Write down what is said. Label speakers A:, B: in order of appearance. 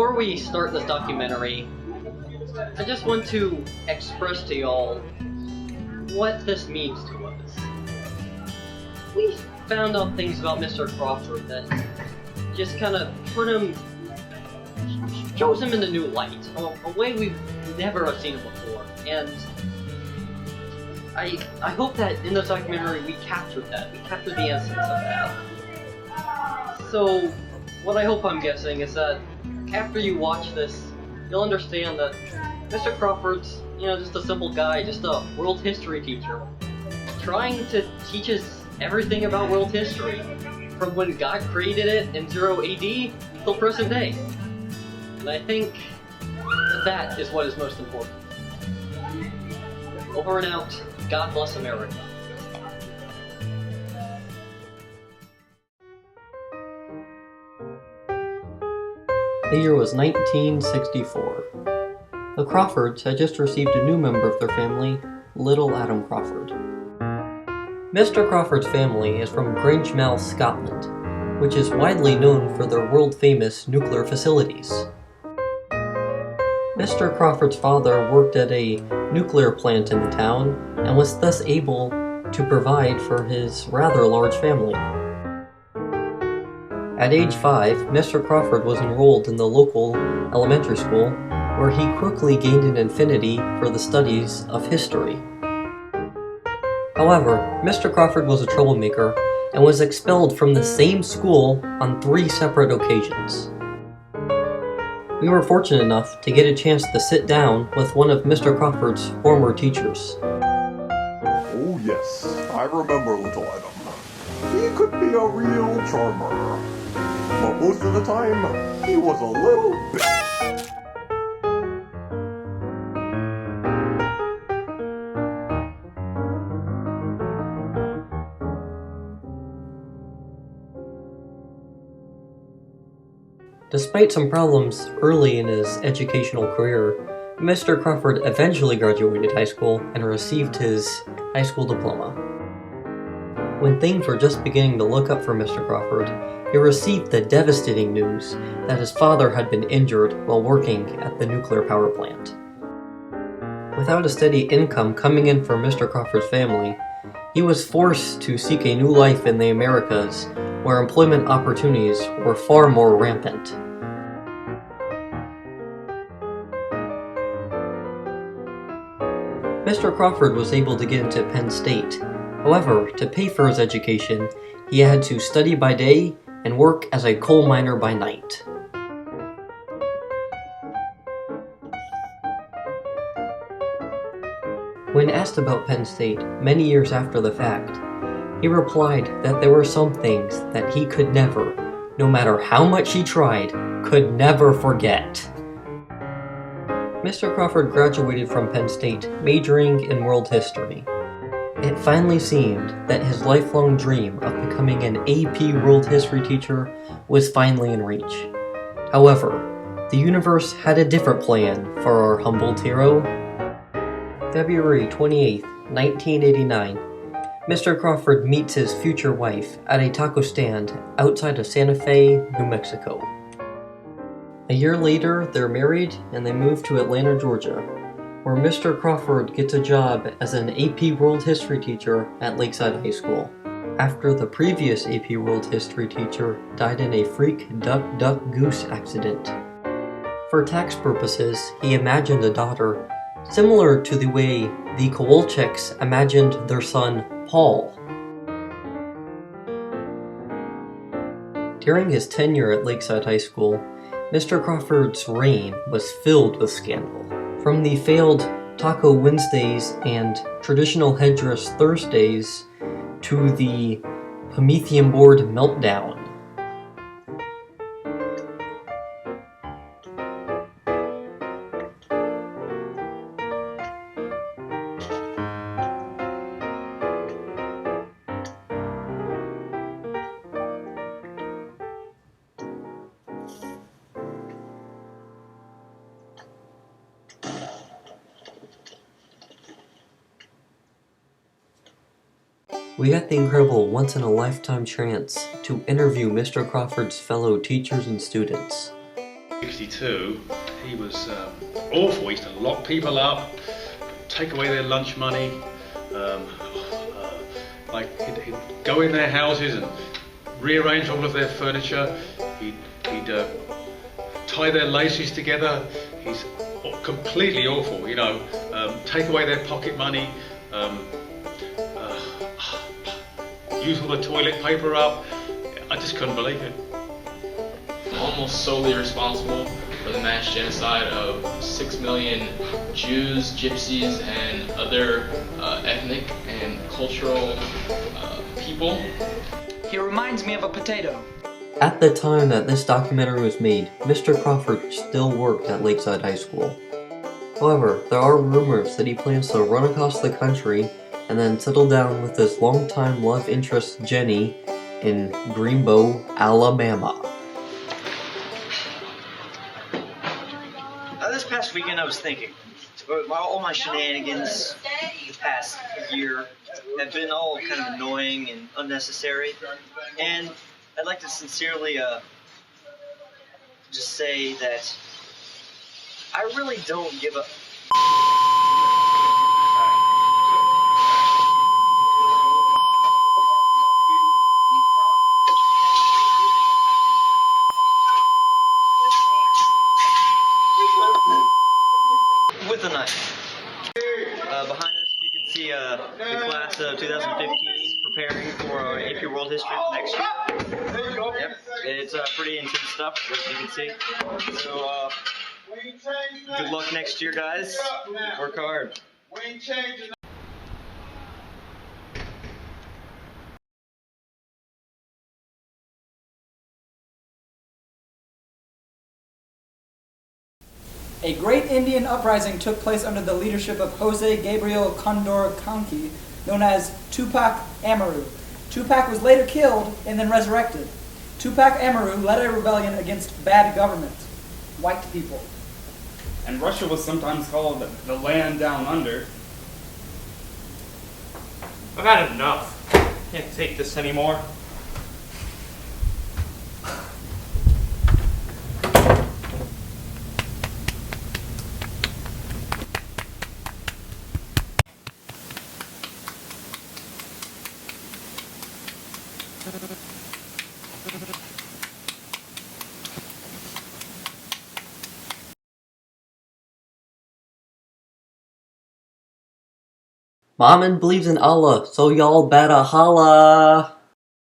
A: before we start this documentary, I just want to express to y'all what this means to us. We found out things about Mr. Crawford that just kind of put him, shows him in a new light, a way we've never seen him before. And I hope that in this documentary we captured that. We captured the essence of that. So, what I hope I'm guessing is that after you watch this, you'll understand that Mr. Crawford's, just a simple guy, just a world history teacher, trying to teach us everything about world history, from when God created it in 0 AD till present day. And I think that is what is most important. Over and out. God bless America. The year was 1964. The Crawfords had just received a new member of their family, little Adam Crawford. Mr. Crawford's family is from Grangemouth, Scotland, which is widely known for their world-famous nuclear facilities. Mr. Crawford's father worked at a nuclear plant in the town and was thus able to provide for his rather large family. At age 5, Mr. Crawford was enrolled in the local elementary school, where he quickly gained an affinity for the studies of history. However, Mr. Crawford was a troublemaker and was expelled from the same school on 3 separate occasions. We were fortunate enough to get a chance to sit down with one of Mr. Crawford's former teachers.
B: Oh yes, I remember little Adam. He could be a real charmer, but most of the time, he was a little bit.
A: Despite some problems early in his educational career, Mr. Crawford eventually graduated high school and received his high school diploma. When things were just beginning to look up for Mr. Crawford, he received the devastating news that his father had been injured while working at the nuclear power plant. Without a steady income coming in for Mr. Crawford's family, he was forced to seek a new life in the Americas, where employment opportunities were far more rampant. Mr. Crawford was able to get into Penn State. However, to pay for his education, he had to study by day and work as a coal miner by night. When asked about Penn State many years after the fact, he replied that there were some things that he could never, no matter how much he tried, could never forget. Mr. Crawford graduated from Penn State, majoring in world history. It finally seemed that his lifelong dream of becoming an AP world history teacher was finally in reach. However, the universe had a different plan for our humbled hero. February 28, 1989, Mr. Crawford meets his future wife at a taco stand outside of Santa Fe, New Mexico. A year later, they're married and they move to Atlanta, Georgia, where Mr. Crawford gets a job as an AP World History teacher at Lakeside High School, after the previous AP World History teacher died in a freak duck-duck-goose accident. For tax purposes, he imagined a daughter similar to the way the Kowalczyks imagined their son, Paul. During his tenure at Lakeside High School, Mr. Crawford's reign was filled with scandal. From the failed Taco Wednesdays and traditional headdress Thursdays to the Promethean board meltdown. We got the incredible once-in-a-lifetime chance to interview Mr. Crawford's fellow teachers and students.
C: 1962, he was awful. He used to lock people up, take away their lunch money, he'd go in their houses and rearrange all of their furniture. He'd tie their laces together. He's completely awful, you know. Take away their pocket money, use all the toilet paper up. I just couldn't believe it.
D: Almost solely responsible for the mass genocide of 6 million Jews, Gypsies, and other ethnic and cultural people.
E: He reminds me of a potato.
A: At the time that this documentary was made, Mr. Crawford still worked at Lakeside High School. However, there are rumors that he plans to run across the country and then settle down with his longtime love interest Jenny in Greenbow, Alabama.
F: This past weekend I was thinking, all my shenanigans the past year have been all kind of annoying and unnecessary, and I'd like to sincerely just say that I really don't give a with a knife. Behind us you can see the class of 2015 preparing for our AP World History for next year. Yep, it's pretty intense stuff, as you can see. So good luck next year, guys. Work hard.
E: A great Indian uprising took place under the leadership of Jose Gabriel Condor Canqui, known as Tupac Amaru. Tupac was later killed and then resurrected. Tupac Amaru led a rebellion against bad government, white people.
G: And Russia was sometimes called the land down under.
H: I've had enough. Can't take this anymore.
A: Mom believes in Allah, so y'all better holla!